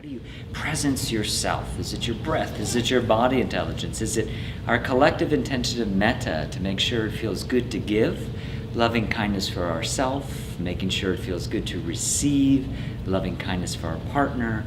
do you presence yourself? Is it your breath? Is it your body intelligence? Is it our collective intention of metta to make sure it feels good to give, loving kindness for ourselves, making sure it feels good to receive, loving kindness for our partner?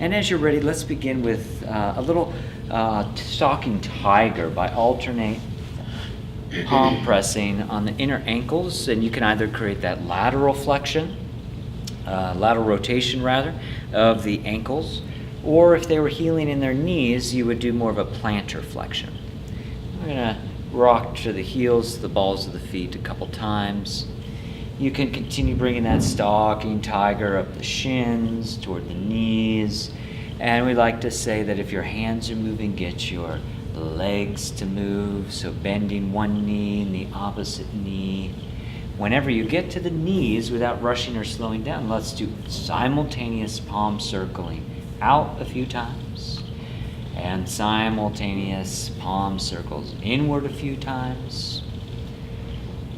And as you're ready, let's begin with a little stalking tiger by alternate palm pressing on the inner ankles, and you can either create that lateral flexion, lateral rotation rather, of the ankles, or if they were healing in their knees, you would do more of a plantar flexion. We're gonna rock to the heels, the balls of the feet a couple times. You can continue bringing that stalking tiger up the shins, toward the knees, and we like to say that if your hands are moving, get your legs to move, so bending one knee and the opposite knee. Whenever you get to the knees, without rushing or slowing down, let's do simultaneous palm circling out a few times and simultaneous palm circles inward a few times.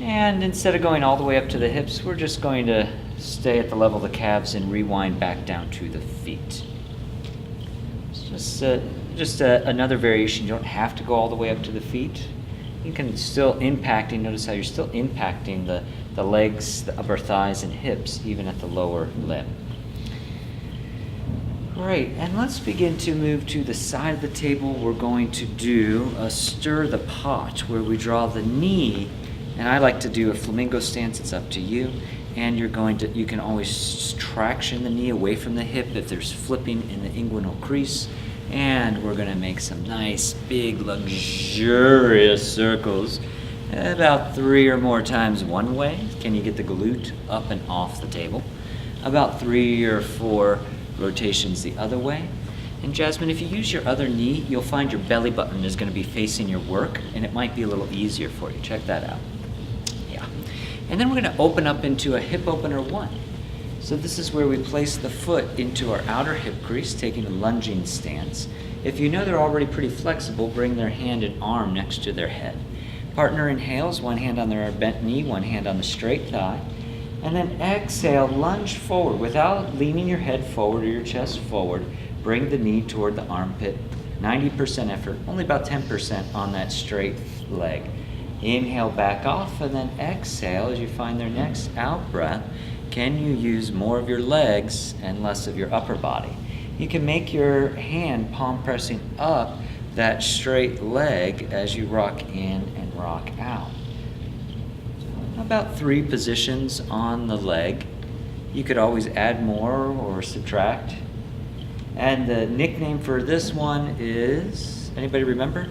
And instead of going all the way up to the hips, we're just going to stay at the level of the calves and rewind back down to the feet. It's just another variation. You don't have to go all the way up to the feet. You can still notice how you're still impacting the legs, the upper thighs, and hips, even at the lower limb. Great, and let's begin to move to the side of the table. We're going to do a stir the pot, where we draw the knee, and I like to do a flamingo stance. It's up to you. And you can always traction the knee away from the hip if there's flipping in the inguinal crease. And we're gonna make some nice, big, luxurious circles, about 3 or more times one way. Can you get the glute up and off the table? About 3 or 4 rotations the other way. And Jasmine, if you use your other knee, you'll find your belly button is gonna be facing your work, and it might be a little easier for you. Check that out. Yeah. And then we're gonna open up into a hip opener 1. So this is where we place the foot into our outer hip crease, taking a lunging stance. If you know they're already pretty flexible, bring their hand and arm next to their head. Partner inhales, one hand on their bent knee, one hand on the straight thigh. And then exhale, lunge forward without leaning your head forward or your chest forward. Bring the knee toward the armpit. 90% effort, only about 10% on that straight leg. Inhale back off, and then exhale as you find their next out breath. Can you use more of your legs and less of your upper body? You can make your hand palm pressing up that straight leg as you rock in and rock out. About 3 positions on the leg. You could always add more or subtract. And the nickname for this one is, anybody remember?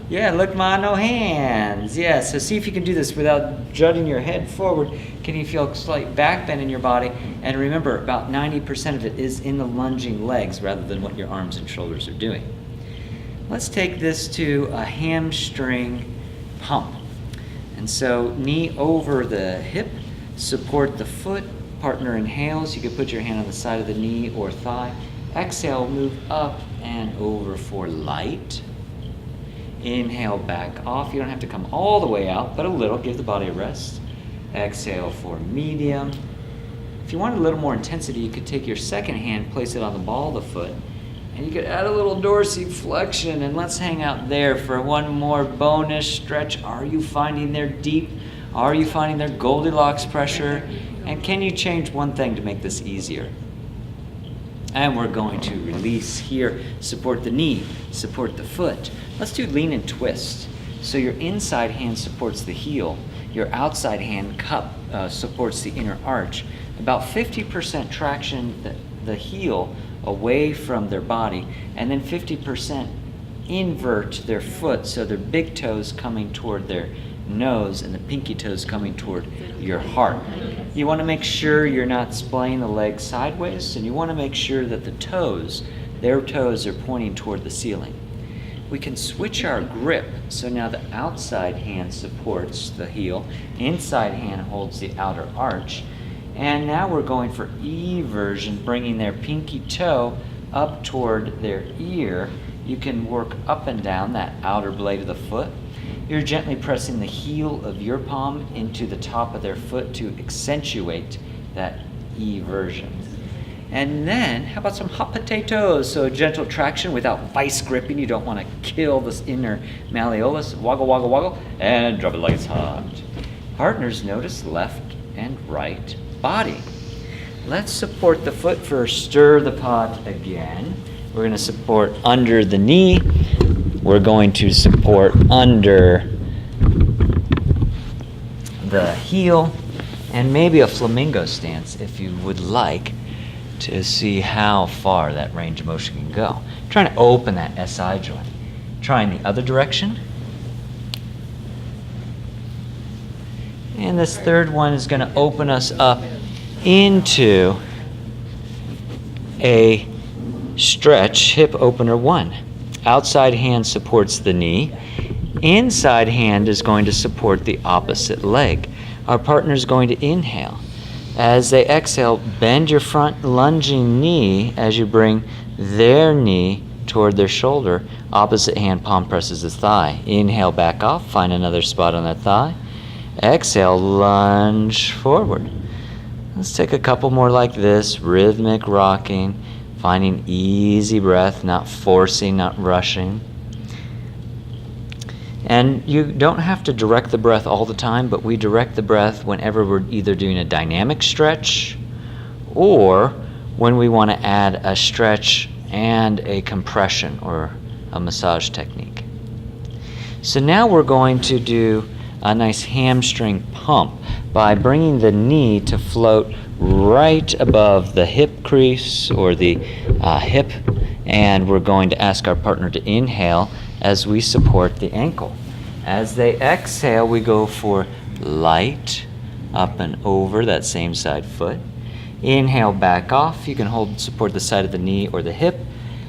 Yeah, look, ma, no hands. Yeah, so see if you can do this without jutting your head forward. Can you feel a slight back bend in your body? And remember, about 90% of it is in the lunging legs rather than what your arms and shoulders are doing. Let's take this to a hamstring pump. And so knee over the hip, support the foot, partner inhales. You can put your hand on the side of the knee or thigh. Exhale, move up and over for light. Inhale back off. You don't have to come all the way out, but a little. Give the body a rest. Exhale for medium. If you want a little more intensity, you could take your second hand, place it on the ball of the foot, and you could add a little dorsiflexion, and let's hang out there for one more bonus stretch. Are you finding their deep? Are you finding their Goldilocks pressure? And can you change one thing to make this easier? And we're going to release here. Support the knee, support the foot. Let's do lean and twist. So your inside hand supports the heel. Your outside hand cup supports the inner arch. About 50% traction the heel away from their body, and then 50% invert their foot, so their big toes coming toward their nose and the pinky toes coming toward your heart. You want to make sure you're not splaying the legs sideways, and you want to make sure that their toes are pointing toward the ceiling. We can switch our grip, so now the outside hand supports the heel, inside hand holds the outer arch, and now we're going for E version, bringing their pinky toe up toward their ear. You can work up and down that outer blade of the foot. You're gently pressing the heel of your palm into the top of their foot to accentuate that eversion. And then, how about some hot potatoes? So gentle traction without vice gripping. You don't want to kill this inner malleolus. Woggle, woggle, woggle, and drop it like it's hot. Partners, notice left and right body. Let's support the foot first. Stir the pot again. We're going to support under the knee. We're going to support under the heel, and maybe a flamingo stance if you would like to see how far that range of motion can go. Trying to open that SI joint. Trying the other direction. And this third one is going to open us up into a stretch hip opener 1. Outside hand supports the knee. Inside hand is going to support the opposite leg. Our partner is going to inhale. As they exhale, bend your front lunging knee as you bring their knee toward their shoulder. Opposite hand palm presses the thigh. Inhale, back off. Find another spot on that thigh. Exhale, lunge forward. Let's take a couple more like this. Rhythmic rocking. Finding easy breath, not forcing, not rushing. And you don't have to direct the breath all the time, but we direct the breath whenever we're either doing a dynamic stretch or when we want to add a stretch and a compression or a massage technique. So now we're going to do a nice hamstring pump by bringing the knee to float right above the hip crease or the hip, and we're going to ask our partner to inhale as we support the ankle. As they exhale, we go for light up and over that same side foot. Inhale, back off. You can support the side of the knee or the hip.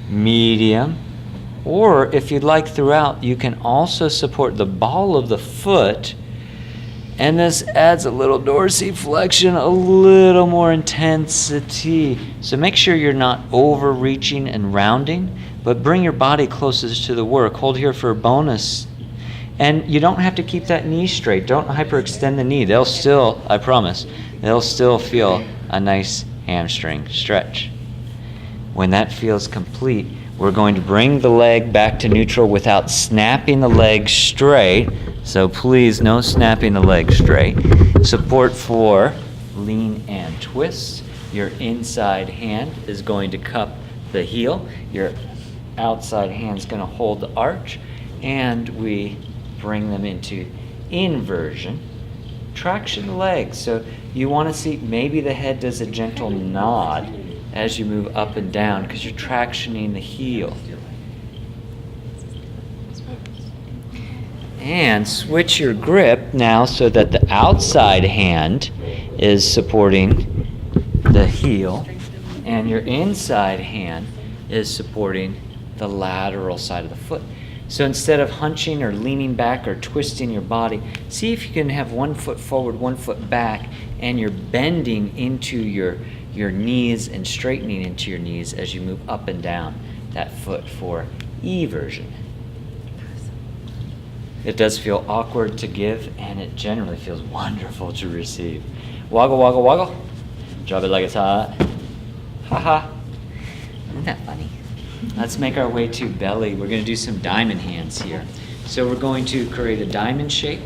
Medium, or if you'd like throughout, you can also support the ball of the foot. And this adds a little dorsiflexion, a little more intensity. So make sure you're not overreaching and rounding, but bring your body closest to the work. Hold here for a bonus. And you don't have to keep that knee straight. Don't hyperextend the knee. They'll still, I promise, they'll still feel a nice hamstring stretch. When that feels complete, we're going to bring the leg back to neutral without snapping the leg straight. So please, no snapping the leg straight. Support for lean and twist. Your inside hand is going to cup the heel. Your outside hand is going to hold the arch. And we bring them into inversion. Traction the legs. So you want to see maybe the head does a gentle nod as you move up and down because you're tractioning the heel. And switch your grip now so that the outside hand is supporting the heel and your inside hand is supporting the lateral side of the foot. So instead of hunching or leaning back or twisting your body, see if you can have one foot forward, one foot back, and you're bending into your knees and straightening into your knees as you move up and down that foot for eversion. It does feel awkward to give, and it generally feels wonderful to receive. Woggle, woggle, woggle. Drop it like it's hot. Ha ha. Isn't that funny? Let's make our way to belly. We're going to do some diamond hands here. So we're going to create a diamond shape.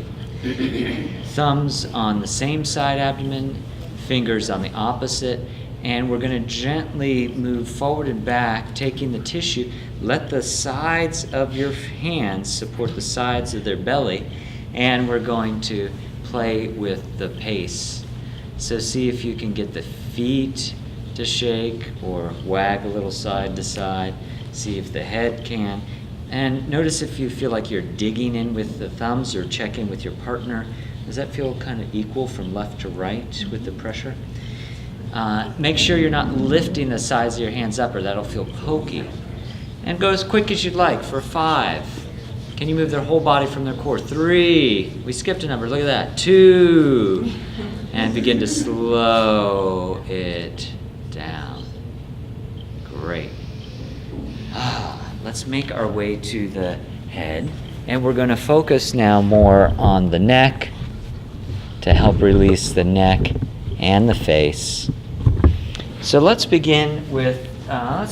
Thumbs on the same side abdomen, fingers on the opposite, and we're going to gently move forward and back, taking the tissue. Let the sides of your hands support the sides of their belly, and we're going to play with the pace. So see if you can get the feet to shake or wag a little side to side. See if the head can. And notice if you feel like you're digging in with the thumbs or check in with your partner. Does that feel kind of equal from left to right with the pressure? Make sure you're not lifting the sides of your hands up or that'll feel pokey. And go as quick as you'd like for 5. Can you move their whole body from their core? 3. We skipped a number. Look at that. 2. And begin to slow it down. Great. Let's make our way to the head. And we're going to focus now more on the neck to help release the neck and the face. So let's begin with, we're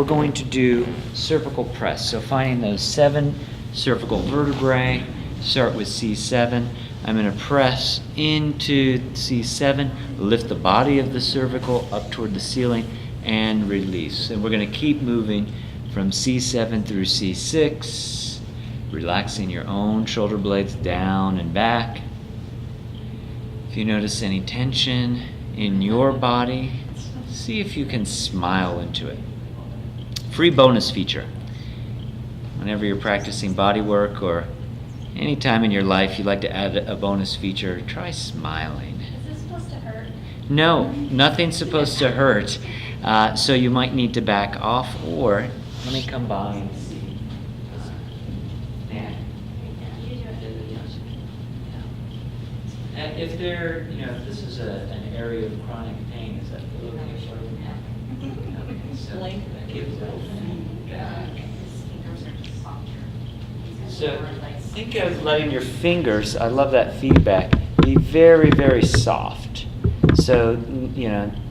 going to do cervical press. So finding those 7 cervical vertebrae, start with C7. I'm going to press into C7, lift the body of the cervical up toward the ceiling, and release. And we're going to keep moving from C7 through C6, relaxing your own shoulder blades down and back. If you notice any tension in your body, see if you can smile into it. Free bonus feature. Whenever you're practicing body work or any time in your life you'd like to add a bonus feature, try smiling. Is this supposed to hurt? No, nothing's supposed to hurt. So you might need to back off, or let me come by and see. And if there, if this is an area of chronic pain, is that okay for you? Okay, so that gives that feedback. So think of letting your fingers, I love that feedback, be very, very soft. So,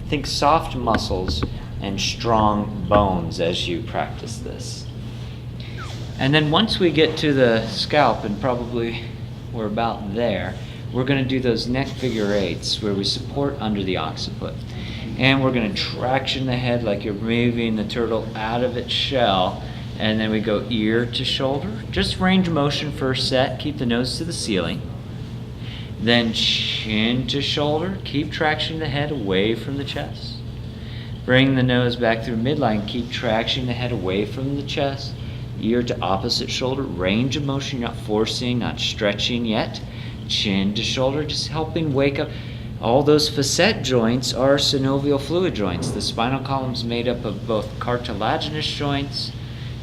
think soft muscles and strong bones as you practice this. And then once we get to the scalp, and probably we're about there, we're going to do those neck figure 8s where we support under the occiput. And we're going to traction the head like you're moving the turtle out of its shell. And then we go ear to shoulder. Just range of motion first set. Keep the nose to the ceiling. Then chin to shoulder. Keep traction the head away from the chest. Bring the nose back through midline. Keep traction the head away from the chest. Ear to opposite shoulder. Range of motion. You're not forcing, not stretching yet. Chin to shoulder. Just helping wake up. All those facet joints are synovial fluid joints. The spinal column is made up of both cartilaginous joints.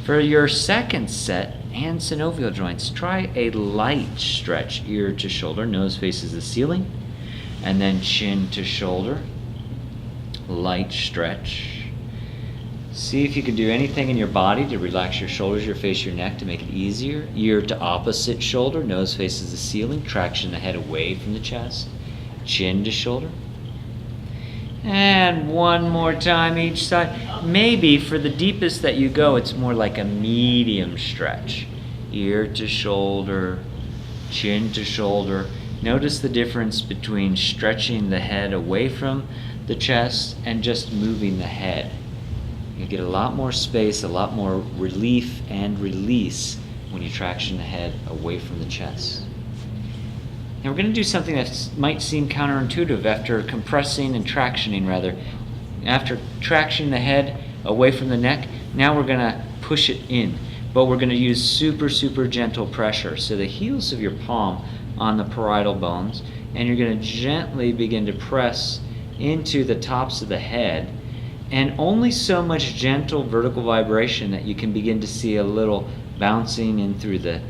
For your second set, and synovial joints, try a light stretch, ear to shoulder, nose faces the ceiling, and then chin to shoulder, light stretch. See if you can do anything in your body to relax your shoulders, your face, your neck to make it easier. Ear to opposite shoulder, nose faces the ceiling, traction the head away from the chest, chin to shoulder. And one more time each side. Maybe for the deepest that you go, it's more like a medium stretch. Ear to shoulder, chin to shoulder. Notice the difference between stretching the head away from the chest and just moving the head. You get a lot more space, a lot more relief and release when you traction the head away from the chest. Now we're going to do something that might seem counterintuitive after compressing and tractioning rather. After tractioning the head away from the neck, now we're going to push it in. But we're going to use super, super gentle pressure. So the heels of your palm on the parietal bones, and you're going to gently begin to press into the tops of the head. And only so much gentle vertical vibration that you can begin to see a little bouncing in through the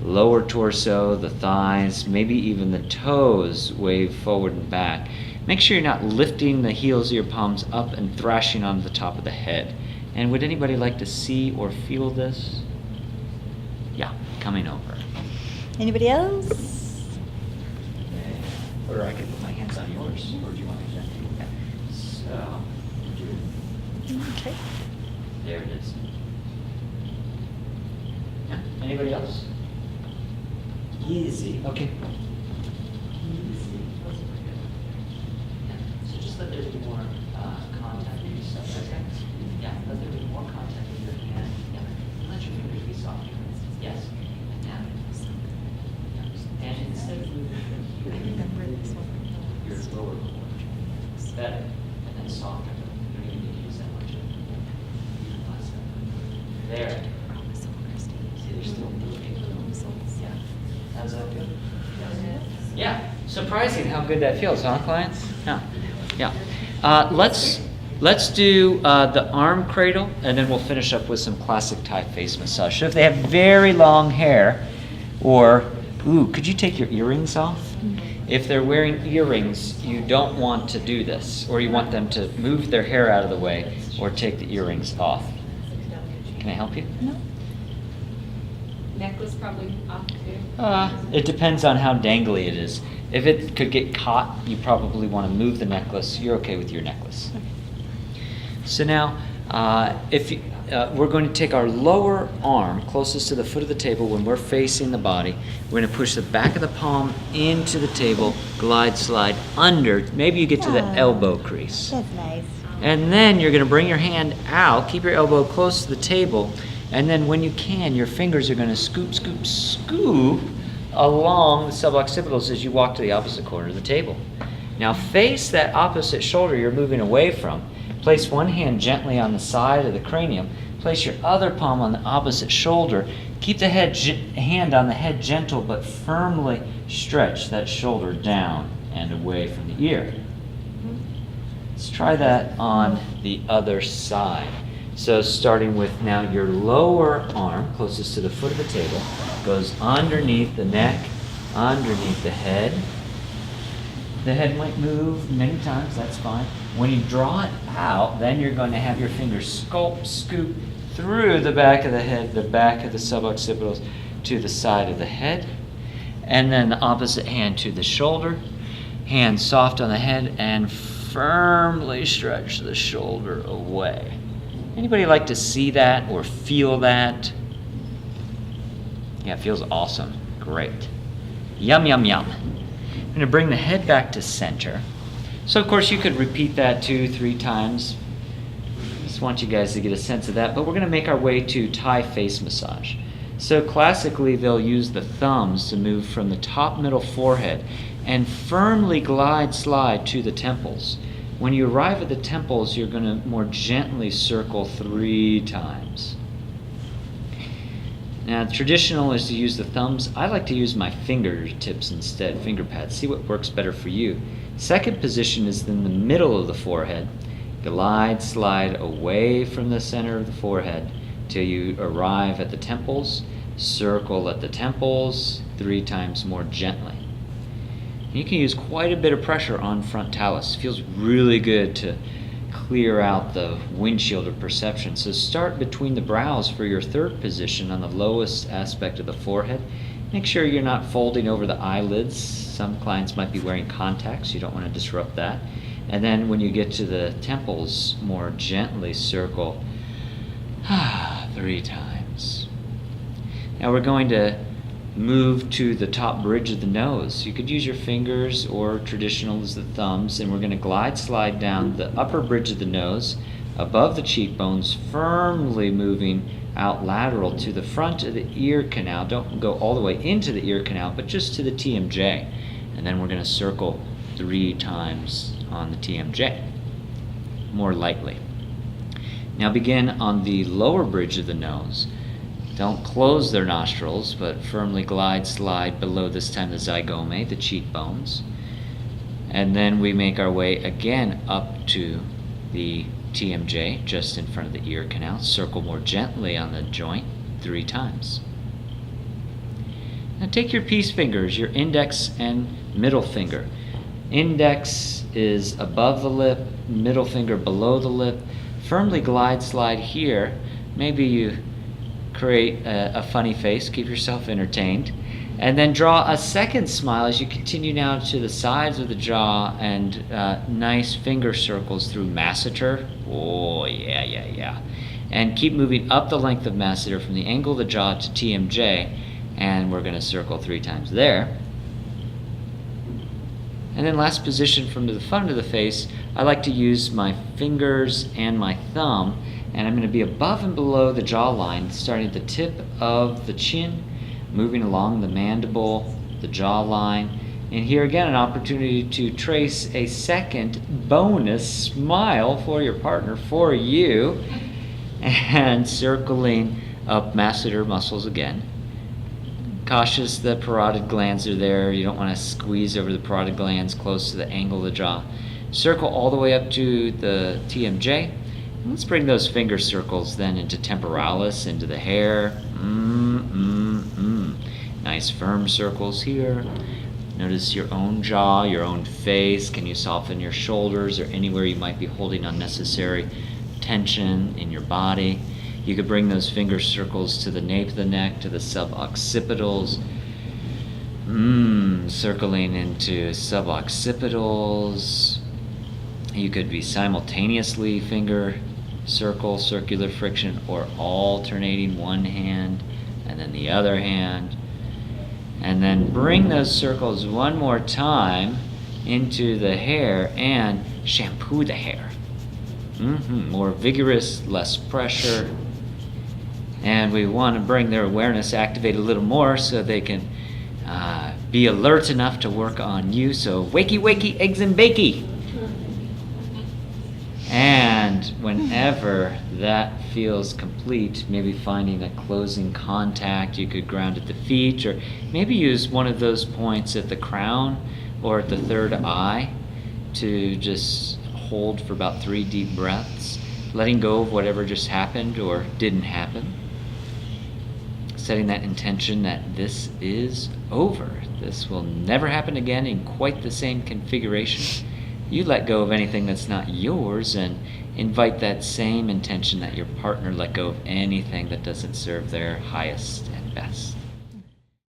lower torso, the thighs, maybe even the toes wave forward and back. Make sure you're not lifting the heels of your palms up and thrashing on the top of the head. And would anybody like to see or feel this? Yeah, coming over. Anybody else? Or I could put my hands on yours, or do you want me to? Yeah. So, Okay. there it is. Yeah. Anybody else? Easy. Okay. Easy. Yeah. So just let there be more contact with yourself. Okay? Yeah. Let there be more contact with your hand. Yeah. Let your fingers be soft. Yes. Yeah. And instead of moving your lower core, better, and then softer. You don't even need to use that much. There. See, they're still moving. Yeah. How's that feel? Yeah. Surprising how good that feels, huh, clients? Yeah. Yeah. Let's do the arm cradle, and then we'll finish up with some classic Thai face massage. So if they have very long hair, or, could you take your earrings off? If they're wearing earrings, you don't want to do this, or you want them to move their hair out of the way, or take the earrings off. Can I help you? No. necklace probably off too. It depends on how dangly it is. If it could get caught, you probably want to move the necklace. You're okay with your necklace. So now, we're going to take our lower arm closest to the foot of the table when we're facing the body. We're going to push the back of the palm into the table, glide, slide under. Maybe you get to the elbow crease. That's nice. And then you're going to bring your hand out, keep your elbow close to the table, and then when you can, your fingers are going to scoop, scoop, scoop along the suboccipitals as you walk to the opposite corner of the table. Now face that opposite shoulder you're moving away from. Place one hand gently on the side of the cranium. Place your other palm on the opposite shoulder. Keep the hand on the head gentle, but firmly stretch that shoulder down and away from the ear. Let's try that on the other side. So starting with now your lower arm, closest to the foot of the table, goes underneath the neck, underneath the head. The head might move many times, that's fine. When you draw it out, then you're going to have your fingers scoop through the back of the head, the back of the suboccipitals to the side of the head. And then the opposite hand to the shoulder. Hand soft on the head and firmly stretch the shoulder away. Anybody like to see that or feel that? Yeah, it feels awesome. Great. Yum, yum, yum. I'm going to bring the head back to center. So, of course, you could repeat that 2-3 times. Just want you guys to get a sense of that. But we're going to make our way to Thai face massage. So, classically, they'll use the thumbs to move from the top middle forehead and firmly glide slide to the temples. When you arrive at the temples, you're going to more gently circle 3 times. Now, traditional is to use the thumbs. I like to use my fingertips instead, finger pads. See what works better for you. Second position is in the middle of the forehead. Glide, slide away from the center of the forehead till you arrive at the temples. Circle at the temples 3 times more gently. You can use quite a bit of pressure on frontalis. It feels really good to clear out the windshield of perception. So start between the brows for your third position on the lowest aspect of the forehead. Make sure you're not folding over the eyelids. Some clients might be wearing contacts. You don't want to disrupt that. And then when you get to the temples, more gently circle 3 times. Now we're going to move to the top bridge of the nose. You could use your fingers or traditional as the thumbs, and we're going to glide slide down the upper bridge of the nose above the cheekbones, firmly moving out lateral to the front of the ear canal. Don't go all the way into the ear canal, but just to the TMJ. And then we're going to circle 3 times on the TMJ, more lightly. Now begin on the lower bridge of the nose. Don't close their nostrils, but firmly glide, slide below, this time the zygoma, the cheekbones. And then we make our way again up to the TMJ, just in front of the ear canal. Circle more gently on the joint 3 times. Now take your peace fingers, your index and middle finger. Index is above the lip, middle finger below the lip. Firmly glide, slide here. Maybe you create a funny face, keep yourself entertained, and then draw a second smile as you continue now to the sides of the jaw and nice finger circles through masseter. Oh, yeah. And keep moving up the length of masseter from the angle of the jaw to TMJ, and we're going to circle 3 times there. And then last position from the front of the face, I like to use my fingers and my thumb, and I'm going to be above and below the jawline, starting at the tip of the chin, moving along the mandible, the jawline. And here again, an opportunity to trace a second bonus smile for your partner, for you, and circling up masseter muscles again. Cautious the parotid glands are there. You don't want to squeeze over the parotid glands close to the angle of the jaw. Circle all the way up to the TMJ. Let's bring those finger circles then into temporalis, into the hair. Nice firm circles here. Notice your own jaw, your own face. Can you soften your shoulders or anywhere you might be holding unnecessary tension in your body? You could bring those finger circles to the nape of the neck, to the suboccipitals. Circling into suboccipitals. You could be simultaneously finger circular friction, or alternating one hand and then the other hand. And then bring those circles one more time into the hair and shampoo the hair. More vigorous, less pressure. And we want to bring their awareness, activate a little more so they can be alert enough to work on you. So wakey, wakey, eggs and bakey. And whenever that feels complete, maybe finding a closing contact, you could ground at the feet, or maybe use one of those points at the crown or at the third eye to just hold for about 3 deep breaths, letting go of whatever just happened or didn't happen. Setting that intention that this is over. This will never happen again in quite the same configuration. You let go of anything that's not yours and invite that same intention that your partner let go of anything that doesn't serve their highest and best.